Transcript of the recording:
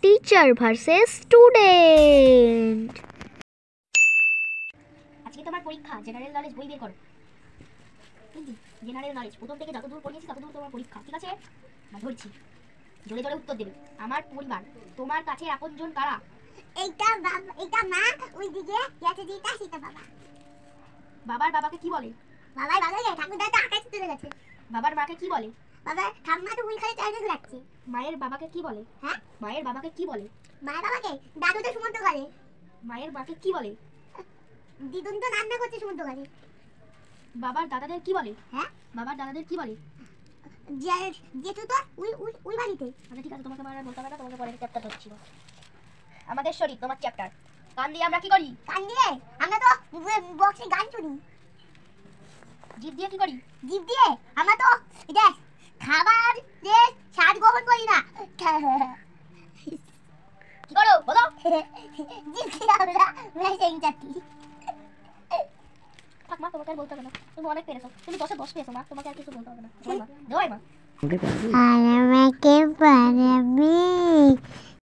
Teacher versus student. আজকে তোমার পরীক্ষা, জেনারেল নলেজ বই বের করো। জেনারেল নলেজ প্রথম থেকে যতদূর পড়িয়েছি ততদূর তোমার পরীক্ষা, ঠিক আছে? ধরছি, জোরে জোরে উত্তর দেবে। আমার পরিবার, তোমার কাছে আপনজন কারা? এইটা বাবা, এইটা মা, ওইদিকে ইয়াতে দিটা সেটা বাবা। বাবার বাবাকে কি বলে? বাবার বাবাকে ঠাকুরদা তো আকাশে চলে গেছে। বাবার মাকে কি বলে? বাবা ঠাম্মা তো উই খালি চার্জে রাখছে। মায়ের বাবাকে কি বলে? হ্যাঁ, মায়ের বাবাকে কি বলে? মায়ের বাবাকে দাদু তো সুমন্ত করে। মায়ের মাকে কি বলে? দিদুন তো রান্না করছে সুমন্ত করে। বাবার দাদাদের কি বলে? হ্যাঁ, বাবার দাদাদের কি বলে? জেঠু তো উই উই উই বাড়িতে। আচ্ছা ঠিক আছে, তোমাকে আর বলতে হবে না, তোমাকে পরের চ্যাপ্টার ধরছি। আমাদের শরীর, তোমার চ্যাপ্টার। কান দিয়ে আমরা কি করি? কান দিয়ে আমরা তো বক্সে গান শুনি। জিভ দিয়ে কি করি? জিভ দিয়ে আমরা তো দেখ খাবার যে স্বাদ গ্রহণ করি না। কি করো বলো? জিভ দিয়ে আমরা মেশিং চাটি। থাক মা, তোমাকে আর বলতে হবে না, তুমি অনেক পেরেছো, তুমি 10 এ 10 পেয়েছো মা, তোমাকে আর কিছু বলতে হবে না। দেওয়াই মা। আর আমাকে পারবি